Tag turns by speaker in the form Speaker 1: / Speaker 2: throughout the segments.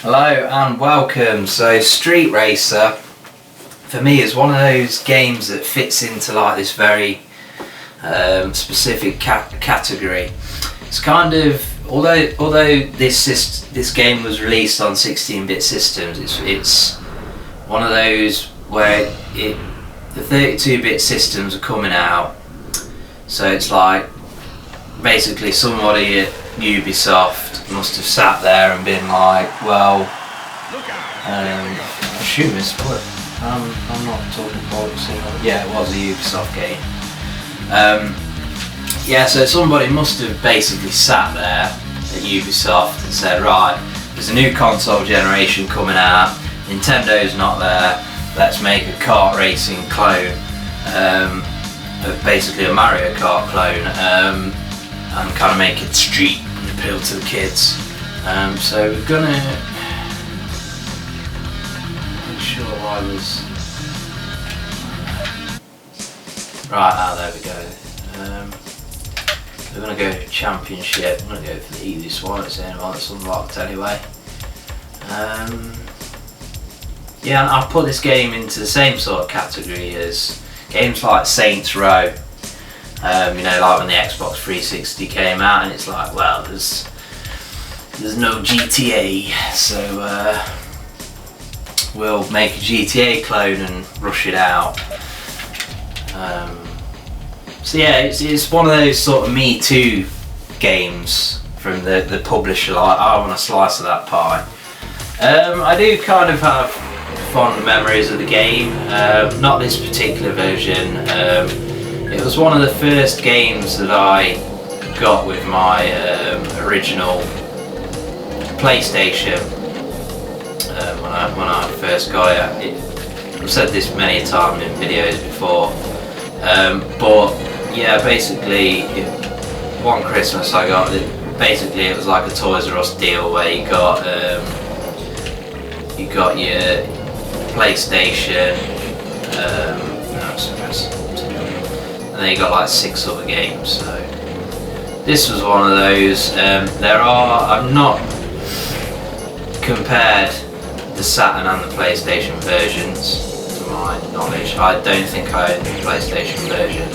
Speaker 1: Hello and welcome. So Street Racer for me is one of those games that fits into like this very specific category. It's kind of, although this game was released on 16-bit systems, it's one of those where the 32-bit systems are coming out, so it's like basically somebody at Ubisoft must have sat there and been like, well, I assume it's what I'm not talking politics here. Yeah, it was a Ubisoft game. Yeah, so somebody must have basically sat there at Ubisoft and said, right, there's a new console generation coming out, Nintendo's not there, let's make a kart racing clone, basically a Mario Kart clone, and kind of make it street and appeal to the kids. So we're gonna make sure I was right. There we go. We're gonna go championship. I'm gonna go for the easiest one. It's the only one that's unlocked anyway. Yeah, and I'll put this game into the same sort of category as games like Saints Row. You know, like when the Xbox 360 came out, and it's like, well, there's no GTA, so we'll make a GTA clone and rush it out. So yeah, it's one of those sort of Me Too games from the publisher, like, I want a slice of that pie. I do kind of have fond memories of the game, not this particular version. It was one of the first games that I got with my original PlayStation when I first got it. I've said this many times in videos before, but yeah, basically one Christmas I got it. Basically, it was like a Toys R Us deal where you got your PlayStation, and then you got like 6 other games. So this was one of those. I've not compared the Saturn and the PlayStation versions to my knowledge. I don't think I own the PlayStation version.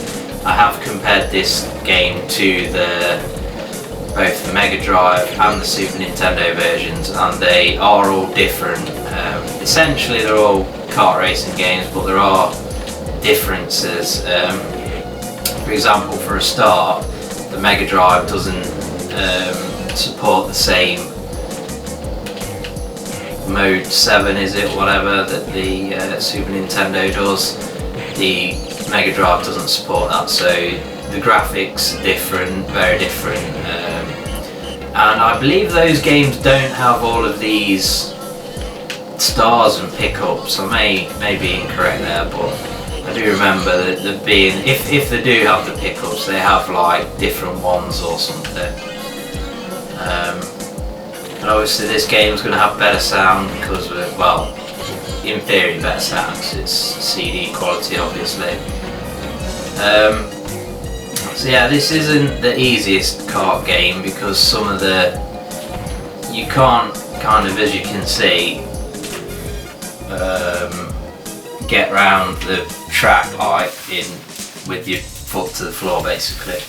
Speaker 1: I have compared this game to both the Mega Drive and the Super Nintendo versions, and they are all different. Essentially they're all kart racing games, but there are differences. For example, for a start, the Mega Drive doesn't support the same Mode 7, is it, whatever, that the Super Nintendo does. The Mega Drive doesn't support that, so the graphics are different, very different. And I believe those games don't have all of these stars and pickups. I may be incorrect there, but I do remember that there being, if they do have the pickups, they have like different ones or something. And obviously this game is going to have better sound because of, well, in theory better sound because it's CD quality, obviously. So yeah, this isn't the easiest kart game because some of you can't kind of, as you can see, get round the track like with your foot to the floor, basically.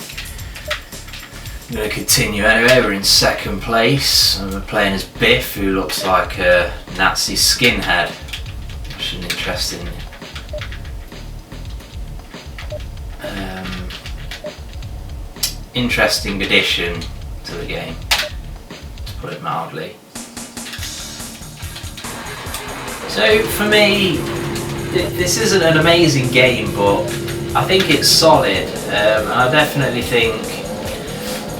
Speaker 1: I'm going to continue anyway. We're in second place and we're playing as Biff, who looks like a Nazi skinhead, which is an interesting addition to the game, to put it mildly. So for me, this isn't an amazing game, but I think it's solid, and I definitely think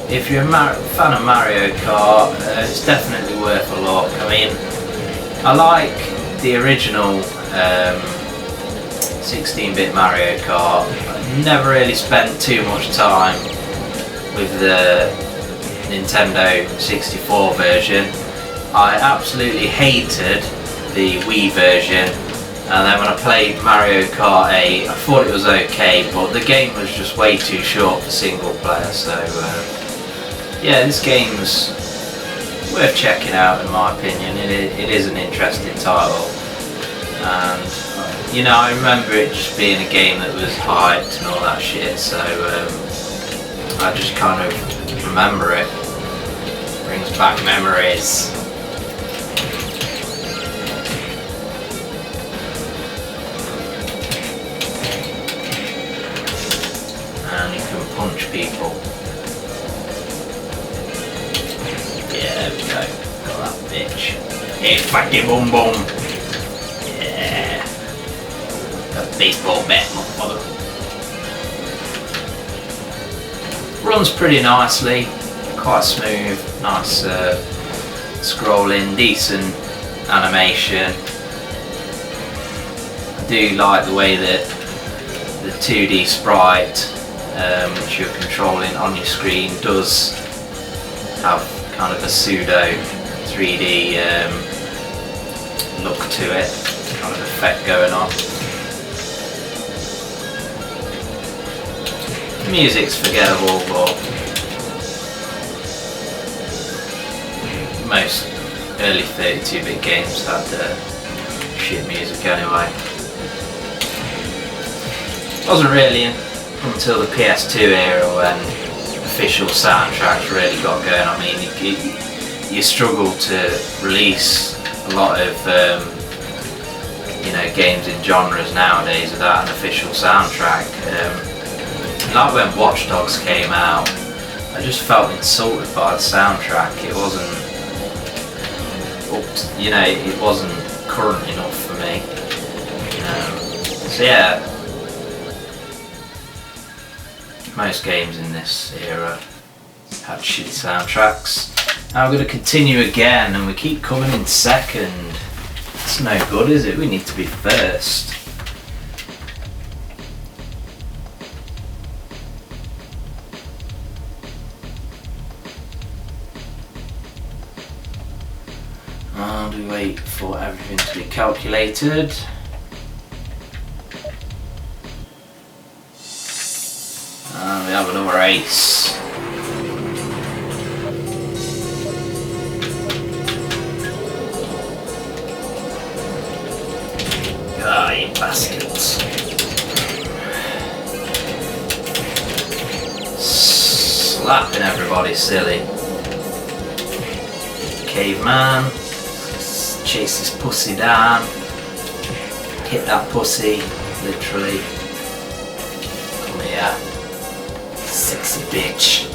Speaker 1: if you're a fan of Mario Kart, it's definitely worth a look. I mean, I like the original 16-bit Mario Kart. I never really spent too much time with the Nintendo 64 version. I absolutely hated the Wii version, and then when I played Mario Kart 8 I thought it was okay, but the game was just way too short for single player, so yeah, this game's worth checking out in my opinion. It is an interesting title, and you know, I remember it just being a game that was hyped and all that shit, so I just kind of remember it. Brings back memories. And you can punch people. Yeah, there we go. Got that bitch. Hey, fatty boom boom. Yeah. Got a baseball bat, motherfucker. Runs pretty nicely. Quite smooth. Nice scrolling. Decent animation. I do like the way that the 2D sprite, which you're controlling on your screen, does have kind of a pseudo 3D look to it, kind of effect going on. The music's forgettable, but most early 32-bit games had shit music anyway. It wasn't really until the PS2 era when official soundtracks really got going. I mean, you struggle to release a lot of you know, games in genres nowadays without an official soundtrack. Like when Watch Dogs came out, I just felt insulted by the soundtrack. It wasn't, you know, it wasn't current enough for me. So yeah, most games in this era had shitty soundtracks. Now we're going to continue again, and we keep coming in second. That's no good, is it? We need to be first. And we wait for everything to be calculated. And we have another ace. Ah, you bastards. Slapping everybody silly. Caveman. Chase this pussy down. Hit that pussy, literally. Come here. Sexy bitch.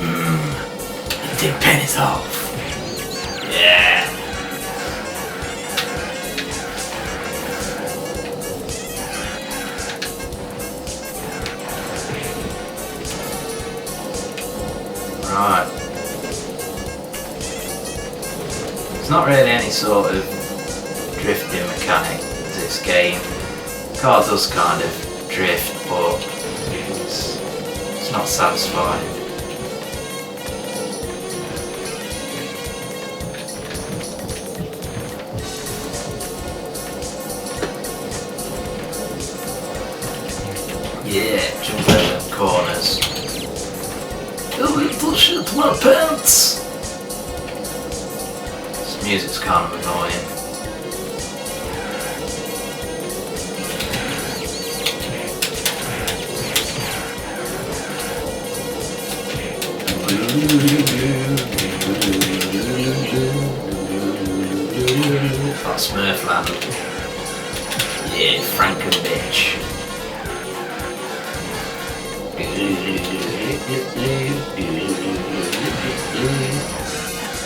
Speaker 1: Take pennies off. Yeah. Right. There's not really any sort of drifting mechanic to this game. The car does kind of drift, but it's not satisfying. Yeah, jump over the corners. Oh, little shit, my pants! This music's kind of annoying. That's Smurfland. Yeah, Franken bitch.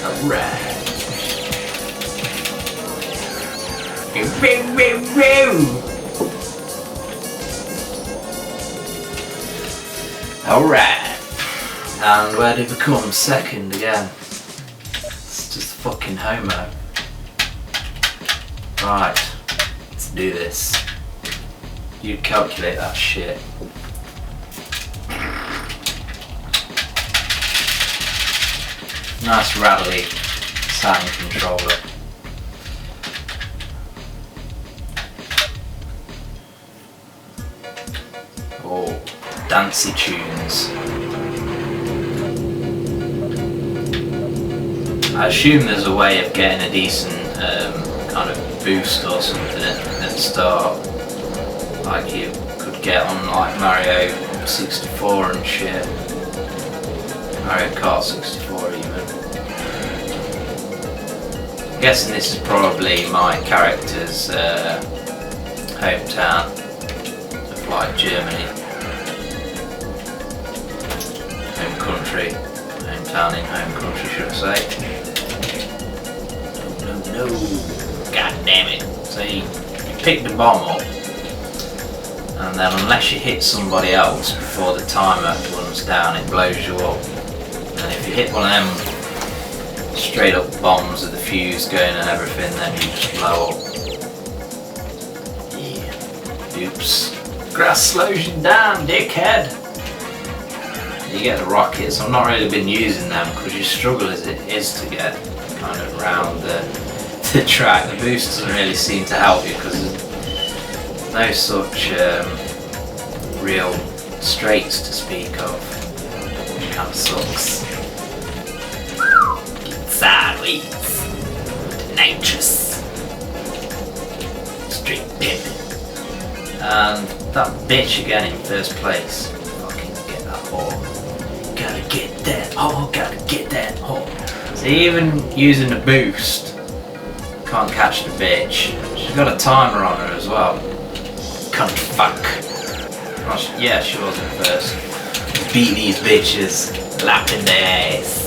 Speaker 1: Alright. Alright. And where did we come? Second again. It's just fucking homo. Right. Let's do this. You calculate that shit. Nice rattly Saturn controller. Oh, dancey tunes. I assume there's a way of getting a decent kind of boost or something at the start, like you could get on like Mario 64 and shit. Mario Kart 64 even. I'm guessing this is probably my character's hometown of like Germany. Home country. Hometown in home country, should I say. No. God damn it. So you pick the bomb up, and then unless you hit somebody else before the timer runs down, it blows you up. And if you hit one of them straight up bombs with the fuse going and everything, then you just blow up. Yeah. Oops. Grass slows you down, dickhead. You get the rockets. I've not really been using them because you struggle as it is to get kind of round the track. The boost doesn't really seem to help you because there's no such real straights to speak of, which kind of sucks. Sideways, nitrous, straight dip, and that bitch again in first place. Fucking get that whore. Gotta get that whore. Gotta get that whore. So even using the boost, can't catch the bitch. She's got a timer on her as well. Cunt fuck. Oh, yeah, she was in first. Beat these bitches, lapping their ass.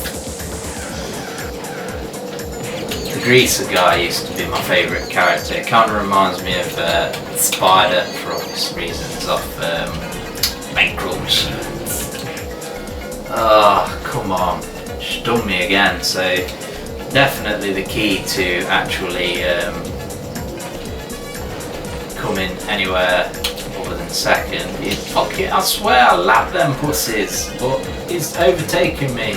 Speaker 1: The greaser guy used to be my favourite character. It kind of reminds me of Spider for obvious reasons off Bankroll Machines. Oh, come on. She's done me again, so definitely the key to actually coming anywhere other than second is fucking, I swear I lap them pussies, but he's overtaking me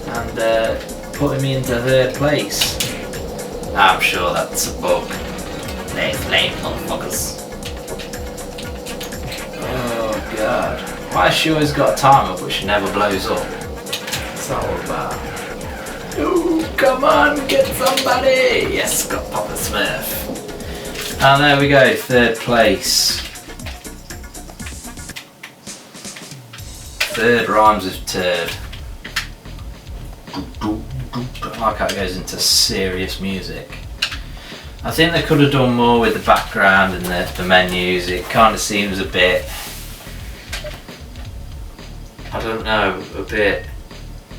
Speaker 1: and putting me into third place. I'm sure that's a bug. They're lame motherfuckers. Oh god. Why has she always got a timer but she never blows up? What's that all about? Ooh, come on, get somebody! Yes, got Papa Smurf. And there we go, third place. Third rhymes with turd. I like how it goes into serious music. I think they could have done more with the background and the menus. It kind of seems a bit, I don't know, a bit,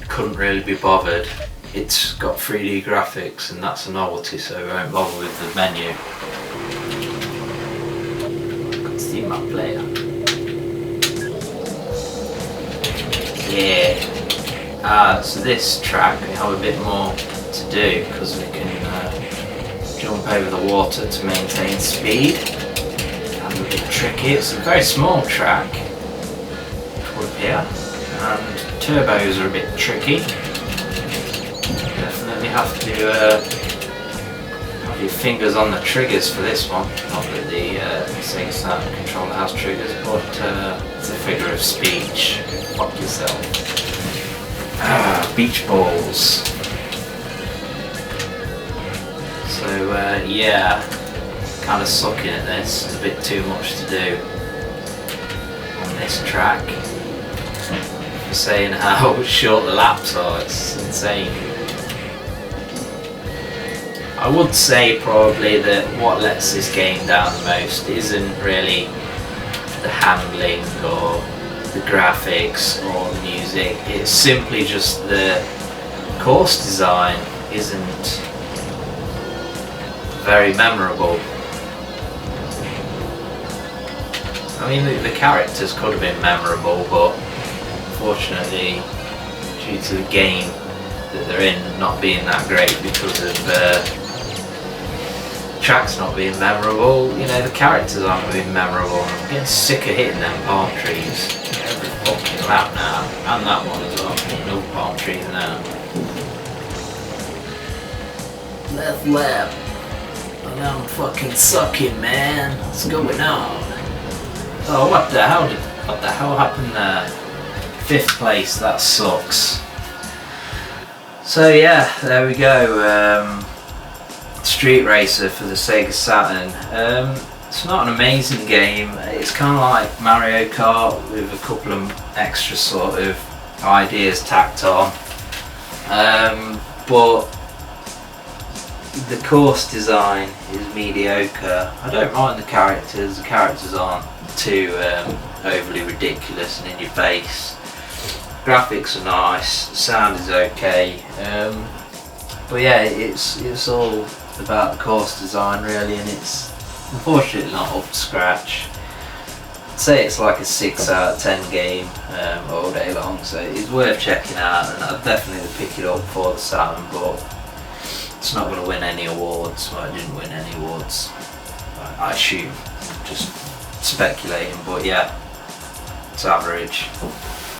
Speaker 1: couldn't really be bothered. It's got 3D graphics and that's a novelty, so we won't bother with the menu. I can see my player. Yeah. So this track we have a bit more to do because we can jump over the water to maintain speed. And a bit tricky. It's a very small track, it would appear, and turbos are a bit tricky. Definitely have to have your fingers on the triggers for this one. Not that the Sega Saturn controller has triggers, but it's a figure of speech. Fuck yourself. Beach balls. So yeah, kind of sucking at this. There's a bit too much to do on this track. For saying how short the laps are, it's insane. I would say probably that what lets this game down the most isn't really the handling or the graphics or the music. It's simply just the course design isn't very memorable. I mean, the characters could have been memorable, but unfortunately, due to the game that they're in not being that great because of tracks not being memorable, you know, the characters aren't being memorable. I'm getting sick of hitting them palm trees every fucking lap now, and that one as well. No palm trees now. Left lap, and I'm fucking sucking, man. What's going on? Oh, what the hell happened there? 5th place, that sucks. So yeah, there we go. Street Racer for the Sega Saturn. It's not an amazing game. It's kind of like Mario Kart with a couple of extra sort of ideas tacked on. But the course design is mediocre. I don't mind the characters. The characters aren't too overly ridiculous and in your face. Graphics are nice. The sound is okay. But yeah, it's all about the course design really, and it's unfortunately not up to scratch. I'd say it's like a 6 out of 10 game all day long, so it's worth checking out, and I'd definitely pick it up for the Saturn, but it's not going to win any awards. Well, it didn't win any awards, I assume, just speculating, but yeah, it's average.